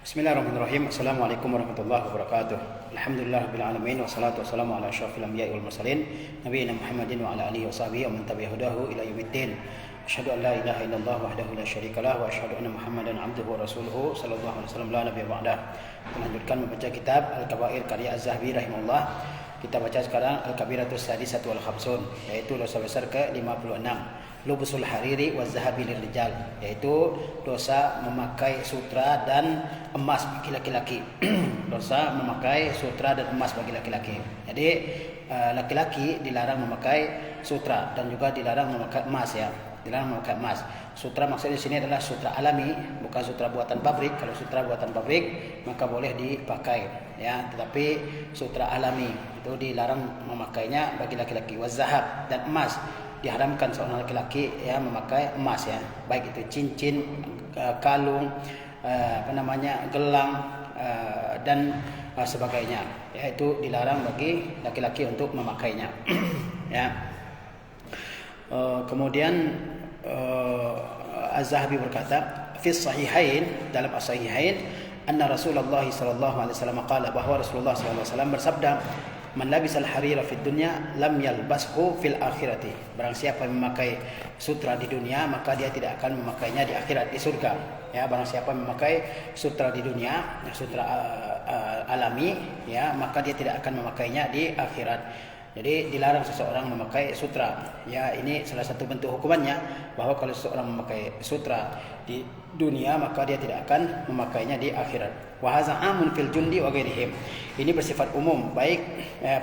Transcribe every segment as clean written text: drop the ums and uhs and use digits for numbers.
Bismillahirrahmanirrahim. Assalamualaikum warahmatullahi wabarakatuh. Alhamdulillahirabbil alamin wassalatu wassalamu ala asyrafil anbiya'i wal mursalin nabiyina Muhammadin wa ala alihi washabihi wa man tabi'a hudahu ila yaumiddin. Asyhadu an la ilaha illallah wahdahu la syarikalah wa asyhadu anna Muhammadan abduhu wa rasuluhu sallallahu alaihi wasallam la nabiyya ba'dah. Melanjutkan membaca kitab Al-Kaba'ir karya Az-Zahabi rahimahullah. Kita baca sekarang Al-Kabiratus Sadisatu wal Khamsun, yaitu dosa besar ke-56. Lubusul hariri wa zahabi lirijal, yaitu dosa memakai sutra dan emas bagi laki-laki. Dosa memakai sutra dan emas bagi laki-laki. Jadi laki-laki dilarang memakai sutra dan juga dilarang memakai emas, ya. Dilarang memakai emas. Sutra maksudnya di sini adalah sutra alami, bukan sutra buatan pabrik. Kalau sutra buatan pabrik maka boleh dipakai, ya. Tetapi sutra alami itu dilarang memakainya bagi laki-laki. Wazahab, dan emas, diharamkan seorang laki-laki ya memakai emas, ya, baik itu cincin, kalung, gelang, dan sebagainya, yaitu dilarang bagi laki-laki untuk memakainya. Ya. Kemudian Az-Zahabi berkata, fi sahihain, dalam as-sahihain, anna Rasulullah sallallahu alaihi wasallam qala, bahwa Rasulullah sallallahu alaihi wasallam bersabda, man labisal harira fid dunya lam yalbashu fil akhirati. Barang siapa memakai sutra di dunia maka dia tidak akan memakainya di akhirat, di surga. Ya, barang siapa memakai sutra di dunia, sutra alami, ya, maka dia tidak akan memakainya di akhirat. Jadi dilarang seseorang memakai sutra. Ya, ini salah satu bentuk hukumannya, bahwa kalau seseorang memakai sutra di dunia maka dia tidak akan memakainya di akhirat. Wa hadza amun fil jundi wa ghairihim. Ini bersifat umum, baik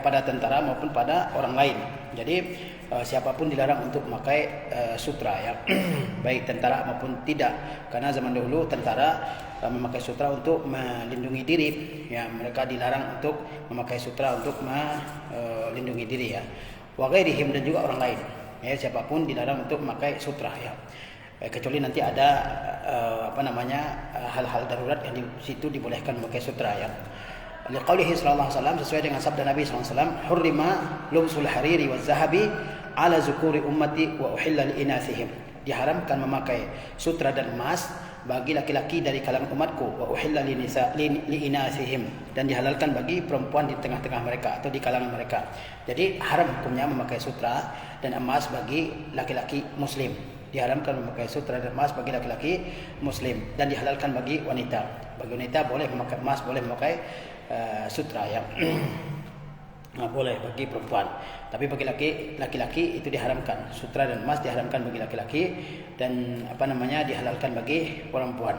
pada tentara maupun pada orang lain. Jadi siapapun dilarang untuk memakai sutra, ya. Baik tentara maupun tidak. Karena zaman dahulu tentara memakai sutra untuk melindungi diri, ya. Mereka dilarang untuk memakai sutra untuk melindungi diri, ya. Wa ghairihim, dan juga orang lain. Ya, siapapun dilarang untuk memakai sutra, ya. Kecuali nanti ada hal-hal darurat yang di situ dibolehkan memakai sutra, ya. Liqaulihi sallallahu alaihi wasallam, sesuai dengan sabda Nabi sallallahu alaihi wasallam, hurrima lubsul hariri waz zahabi ala zukuri ummati wa uhilla li inathihim. Diharamkan memakai sutra dan emas bagi laki-laki dari kalangan umatku, wa uhilla li inathihim, dan dihalalkan bagi perempuan di tengah-tengah mereka atau di kalangan mereka. Jadi haram hukumnya memakai sutra dan emas bagi laki-laki muslim. Diharamkan memakai sutra dan emas bagi laki-laki muslim, dan dihalalkan bagi wanita. Bagi wanita boleh memakai emas, boleh memakai sutra, ya. Boleh bagi perempuan. Tapi bagi laki-laki itu diharamkan. Sutra dan emas diharamkan bagi laki-laki, dan dihalalkan bagi perempuan.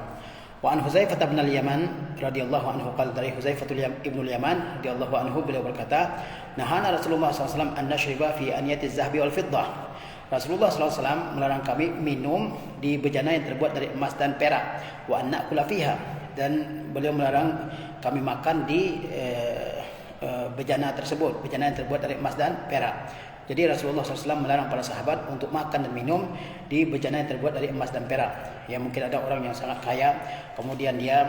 Wa an Huzaifah bin al-Yaman radhiyallahu anhu qala, dari Huzaifah ibn al-Yaman radhiyallahu anhu, beliau berkata, nahana Rasulullah sallallahu alaihi wasallam an nashriba fi aniyati az-zahabi wal fiddah. Rasulullah sallallahu alaihi wasallam melarang kami minum di bejana yang terbuat dari emas dan perak. Wa an na'kula fiha, dan beliau melarang kami makan di bejana tersebut, bejana yang terbuat dari emas dan perak. Jadi Rasulullah SAW melarang para sahabat untuk makan dan minum di bejana yang terbuat dari emas dan perak. Ya, mungkin ada orang yang sangat kaya, kemudian dia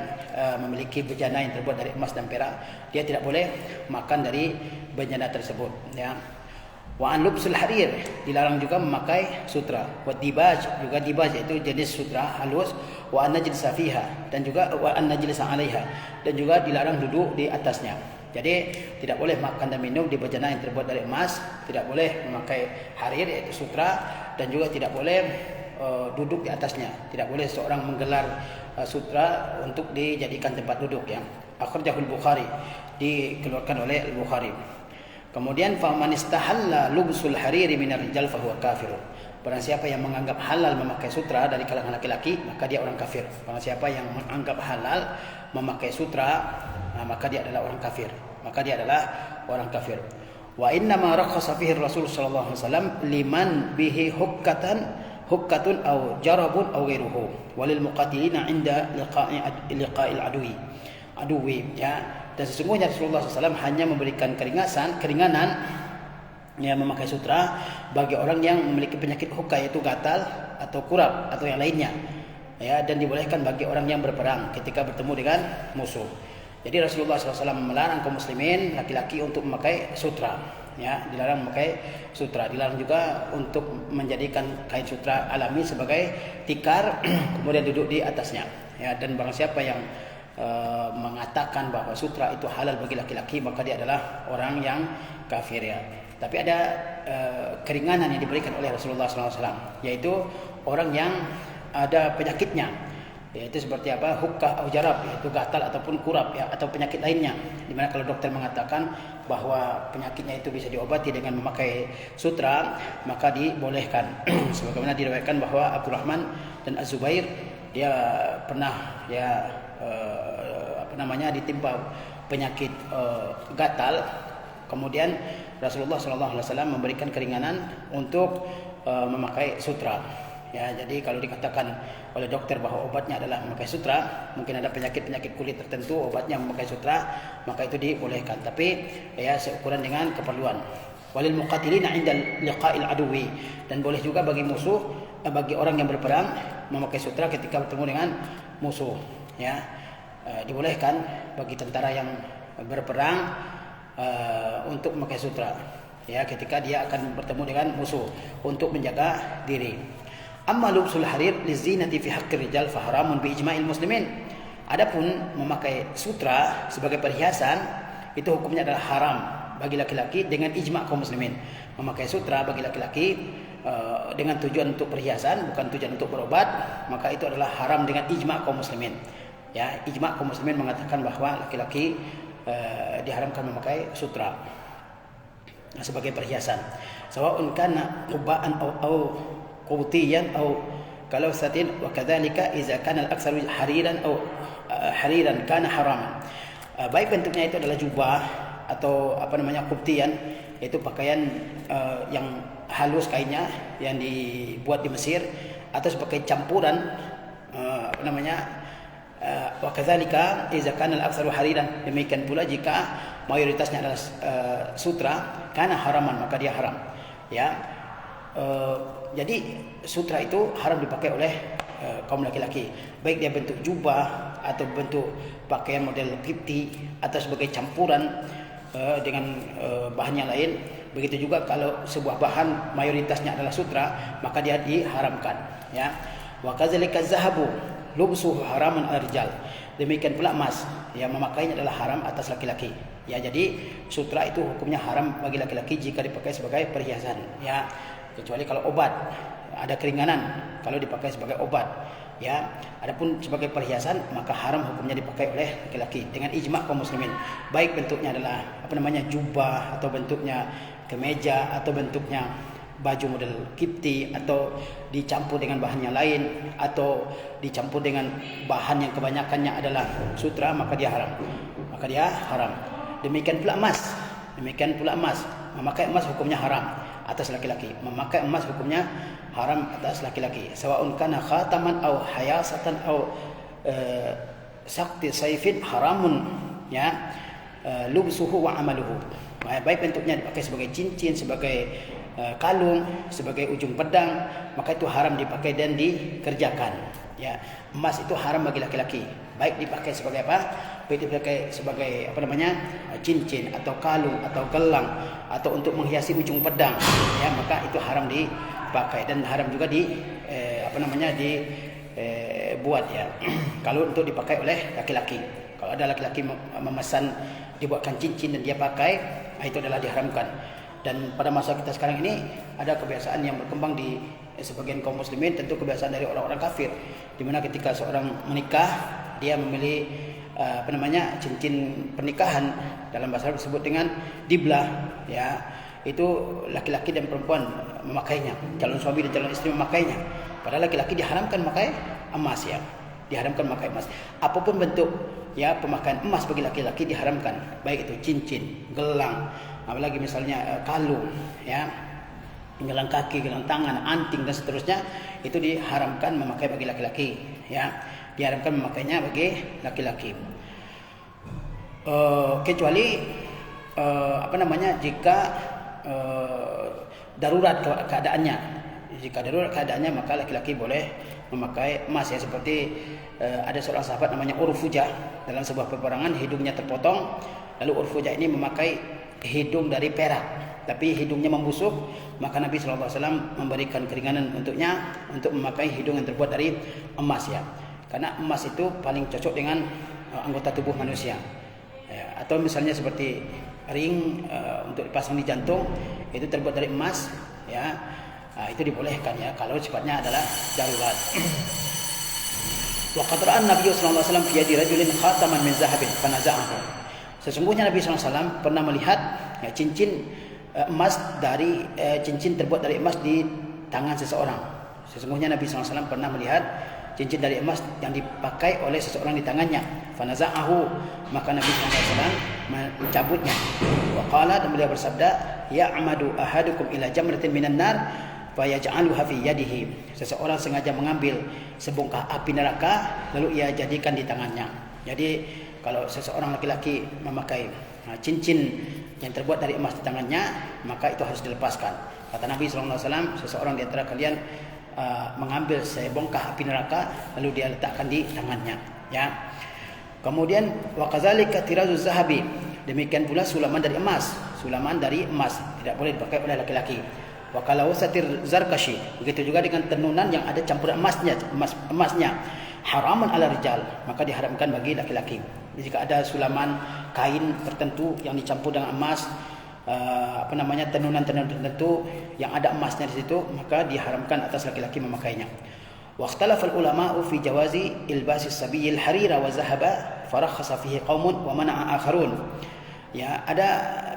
memiliki bejana yang terbuat dari emas dan perak, dia tidak boleh makan dari bejana tersebut, ya. Wa an lubsul harir, dilarang juga memakai sutra. Wa dibaj, juga dibaj itu jenis sutra halus. Wa an najlisa fiha, dan juga wa an najlisa 'alaiha, dan juga dilarang duduk di atasnya. Jadi tidak boleh makan dan minum di bejana yang terbuat dari emas, tidak boleh memakai harir yaitu sutra, dan juga tidak boleh duduk di atasnya. Tidak boleh seorang menggelar sutra untuk dijadikan tempat duduk, ya. Akhrajahul Bukhari, dikeluarkan oleh Al-Bukhari. Kemudian faman istahalla lubsul hariri minar rijal fahuwa kafir. Barang siapa yang menganggap halal memakai sutra dari kalangan laki-laki, maka dia orang kafir. Barang siapa yang menganggap halal memakai sutra, maka dia adalah orang kafir. Maka dia adalah orang kafir. Wa inna ma rakhasa fihi Rasul sallallahu alaihi wasallam liman bihi hukkatun aw jarabun aw ghairuhu walil muqatilina inda liqa'il aduwi, ya. Dan sesungguhnya Rasulullah SAW hanya memberikan keringanan yang memakai sutra bagi orang yang memiliki penyakit hukka, yaitu gatal atau kurap atau yang lainnya, ya, dan dibolehkan bagi orang yang berperang ketika bertemu dengan musuh. Jadi Rasulullah SAW melarang kaum muslimin laki-laki untuk memakai sutra, ya, dilarang memakai sutra. Dilarang juga untuk menjadikan kain sutra alami sebagai tikar kemudian duduk di atasnya, ya. Dan barang siapa yang mengatakan bahwa sutra itu halal bagi laki-laki, maka dia adalah orang yang kafir ya. Tapi ada keringanan yang diberikan oleh Rasulullah SAW, yaitu orang yang ada penyakitnya, yaitu seperti apa, hukkah atau jarab, yaitu gatal ataupun kurap ya, atau penyakit lainnya, dimana kalau dokter mengatakan bahwa penyakitnya itu bisa diobati dengan memakai sutra, maka dibolehkan. Sebagaimana diriwayatkan bahwa Abdurrahman dan Az-Zubair dia pernah ya ditimpa penyakit gatal, kemudian Rasulullah SAW memberikan keringanan untuk memakai sutra. Ya, jadi kalau dikatakan oleh dokter bahwa obatnya adalah memakai sutra, mungkin ada penyakit-penyakit kulit tertentu obatnya memakai sutra, maka itu dibolehkan. Tapi ya seukuran dengan keperluan. Walil muqatilina 'inda liqa'il aduwi, dan boleh juga bagi musuh, bagi orang yang berperang memakai sutra ketika bertemu dengan musuh. Ya, dibolehkan bagi tentara yang berperang untuk memakai sutra. Ya, ketika dia akan bertemu dengan musuh untuk menjaga diri. Amma lubsul harir lizinati fi haqqir rijal fa haramun bi ijma'il muslimin. Adapun memakai sutra sebagai perhiasan itu hukumnya adalah haram bagi laki-laki dengan ijma' kaum muslimin. Memakai sutra bagi laki-laki dengan tujuan untuk perhiasan, bukan tujuan untuk berobat, maka itu adalah haram dengan ijma' kaum muslimin. Ya, ijma' kaum muslimin mengatakan bahwa laki-laki diharamkan memakai sutra sebagai perhiasan. Sawa'un kana quba'an aw qubtiyan aw kalawsatin wa kadzalika idza kana al-aktsaru hariran aw hariran kana haraman. Baik bentuknya itu adalah jubah atau qubtiyan, yaitu pakaian yang halus kainnya yang dibuat di Mesir, atau sebagai campuran wa kadzalika idza kana al-aktsaru hariran, demikian pula jika mayoritasnya adalah sutra, kana haraman, maka dia haram. Ya, jadi sutra itu haram dipakai oleh kaum laki-laki, baik dia bentuk jubah atau bentuk pakaian model kipti atau sebagai campuran dengan bahan yang lain. Begitu juga kalau sebuah bahan mayoritasnya adalah sutra, maka dia diharamkan. Ya, wa kadzalika zahabu lubsuhu haramun al-rijal, demikian pula emas, ya, memakainya adalah haram atas laki-laki. Ya, jadi sutra itu hukumnya haram bagi laki-laki jika dipakai sebagai perhiasan. Ya, kecuali kalau obat, ada keringanan kalau dipakai sebagai obat. Ya, adapun sebagai perhiasan maka haram hukumnya dipakai oleh laki-laki dengan ijma' kaum muslimin. Baik bentuknya adalah jubah, atau bentuknya kemeja, atau bentuknya baju model kipti, atau dicampur dengan bahan yang lain, atau dicampur dengan bahan yang kebanyakannya adalah sutra, maka dia haram. Demikian pula emas. Memakai emas hukumnya haram atas laki-laki. Memakai emas hukumnya haram atas laki-laki. Sawa'un kana khataman aw hayasatan aw sakti saifin haramun, ya, lubsuhu wa amaluhu. Baik bentuknya dipakai sebagai cincin, sebagai kalung, sebagai ujung pedang, maka itu haram dipakai dan dikerjakan. Ya, emas itu haram bagi laki-laki, baik dipakai sebagai apa? Baik dipakai sebagai cincin atau kalung atau gelang, atau untuk menghiasi ujung pedang, ya, maka itu haram dipakai, dan haram juga dibuat, ya. Kalau untuk dipakai oleh laki-laki, kalau ada laki-laki memesan dibuatkan cincin dan dia pakai, itu adalah diharamkan. Dan pada masa kita sekarang ini ada kebiasaan yang berkembang di sebagian kaum muslimin, tentu kebiasaan dari orang-orang kafir, di mana ketika seorang menikah dia memilih cincin pernikahan, dalam bahasa Arab disebut dengan diblah, ya. Itu laki-laki dan perempuan memakainya, calon suami dan calon istri memakainya. Padahal laki-laki diharamkan memakai emas, ya. Diharamkan memakai emas. Apapun bentuk, ya, pemakaian emas bagi laki-laki diharamkan, baik itu cincin, gelang, apalagi misalnya kalung, ya, gelang kaki, gelang tangan, anting dan seterusnya, itu diharamkan memakai bagi laki-laki, ya. Diharamkan memakainya bagi laki-laki. Kecuali jika darurat keadaannya. Jika darurat keadaannya maka laki-laki boleh memakai emas, ya, seperti ada seorang sahabat namanya Urfujah, dalam sebuah peperangan hidungnya terpotong, lalu Urfujah ini memakai hidung dari perak, tapi hidungnya membusuk, maka Nabi SAW memberikan keringanan untuknya untuk memakai hidung yang terbuat dari emas, ya, karena emas itu paling cocok dengan anggota tubuh manusia. Atau misalnya seperti ring untuk dipasang di jantung itu terbuat dari emas, ya. Itu dibolehkan ya kalau sifatnya adalah darurat. Wa qad ra'a Nabi sallallahu alaihi wasallam fi yadi rajulin khataman min zahabin fanaza'ahu. Sesungguhnya Nabi sallallahu alaihi wasallam pernah melihat cincin emas dari cincin terbuat dari emas di tangan seseorang. Sesungguhnya Nabi sallallahu alaihi wasallam pernah melihat cincin dari emas yang dipakai oleh seseorang di tangannya. Fanaza'ahu, maka Nabi sallallahu alaihi wasallam mencabutnya. Wa qala, dan beliau bersabda, ya'madu ahadukum ila jamratin minan nar fayaj'aluha fi yadihi. Seseorang sengaja mengambil sebongkah api neraka lalu ia jadikan di tangannya. Jadi kalau seseorang laki-laki memakai cincin yang terbuat dari emas di tangannya, maka itu harus dilepaskan. Kata Nabi sallallahu alaihi wasallam, seseorang di antara kalian mengambil sebongkah api neraka lalu dia letakkan di tangannya, ya. Kemudian wa kadzalika tirazuz zahabi, demikian pula sulaman dari emas. Sulaman dari emas tidak boleh dipakai oleh laki-laki. Wa kalau satir zarkashi, begitu juga dengan tenunan yang ada campuran emasnya, haramun ala rijal, maka diharamkan bagi laki-laki. Jika ada sulaman kain tertentu yang dicampur dengan emas, tenunan-tenunan tertentu yang ada emasnya di situ, maka diharamkan atas laki-laki memakainya. Wa ikhtalafa al-ulama fi jawazi ilbasi as-sabiyil harira wa zahaba farakhasa fihi qaumun wa mana'a akharun. Ya, ada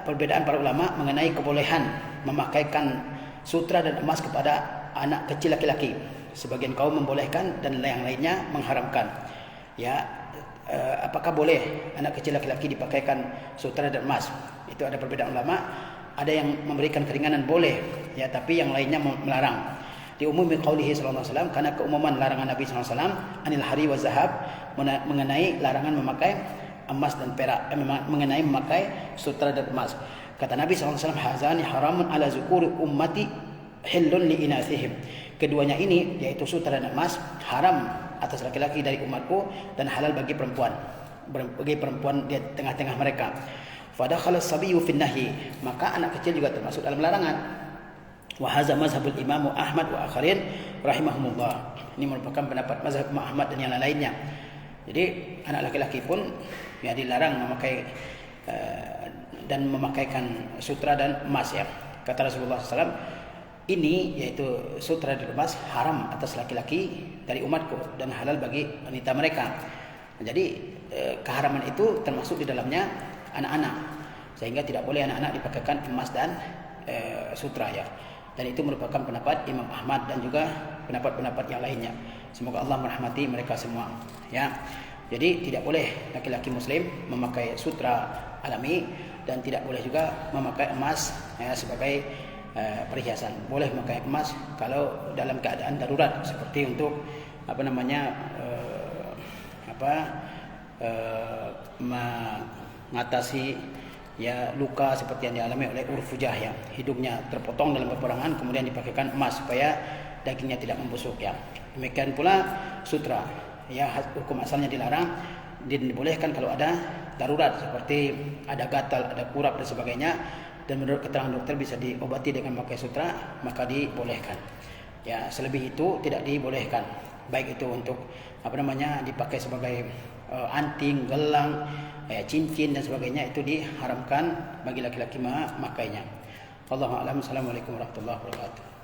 perbedaan para ulama mengenai kebolehan memakaikan sutra dan emas kepada anak kecil laki-laki. Sebagian kaum membolehkan dan yang lainnya mengharamkan. Ya, apakah boleh anak kecil laki-laki dipakaikan sutra dan emas? Itu ada perbedaan ulama. Ada yang memberikan keringanan boleh, ya, tapi yang lainnya melarang. Diumumi qaulihi sallallahu alaihi wasallam, karena keumuman larangan Nabi sallallahu alaihi wasallam anil hari wa zahab, mengenai larangan memakai emas dan perak, mengenai memakai sutra dan emas. Kata Nabi sallallahu alaihi wasallam, hazani haramun ala zukuri ummati hillun li inathihim. Keduanya ini, yaitu sutra dan emas, haram atas laki-laki dari umatku dan halal bagi perempuan di tengah-tengah mereka. Fadakhala as-sabiyyu fin nahyi, maka anak kecil juga termasuk dalam larangan. Wa hadza mazhabul Imam Ahmad wa akharin rahimahumullah. Ini merupakan pendapat mazhab Imam Ahmad dan yang lainnya. Jadi anak laki-laki pun ya dilarang memakai dan memakaikan sutra dan emas, ya. Kata Rasulullah SAW, ini yaitu sutra dan emas haram atas laki-laki dari umatku dan halal bagi wanita mereka. Jadi keharaman itu termasuk di dalamnya anak-anak, sehingga tidak boleh anak-anak dipakaikan emas dan sutra, ya. Dan itu merupakan pendapat Imam Ahmad dan juga pendapat-pendapat yang lainnya. Semoga Allah merahmati mereka semua, ya. Jadi tidak boleh laki-laki muslim memakai sutra alami dan tidak boleh juga memakai emas, ya, sebagai perhiasan. Boleh memakai emas kalau dalam keadaan darurat, seperti untuk mengatasi ya luka seperti yang dialami oleh Urfujah, ya, hidungnya terpotong dalam peperangan, kemudian dipakaikan emas supaya dagingnya tidak membusuk, ya. Demikian pula sutra, ya, hukum asalnya dilarang, dibolehkan kalau ada darurat seperti ada gatal, ada kurap dan sebagainya, dan menurut keterangan dokter bisa diobati dengan memakai sutra, maka dibolehkan. Ya, selebih itu tidak dibolehkan. Baik itu untuk dipakai sebagai anting, gelang, cincin dan sebagainya, itu diharamkan bagi laki-laki memakainya. Wallahu a'lam. Assalamualaikum warahmatullahi wabarakatuh.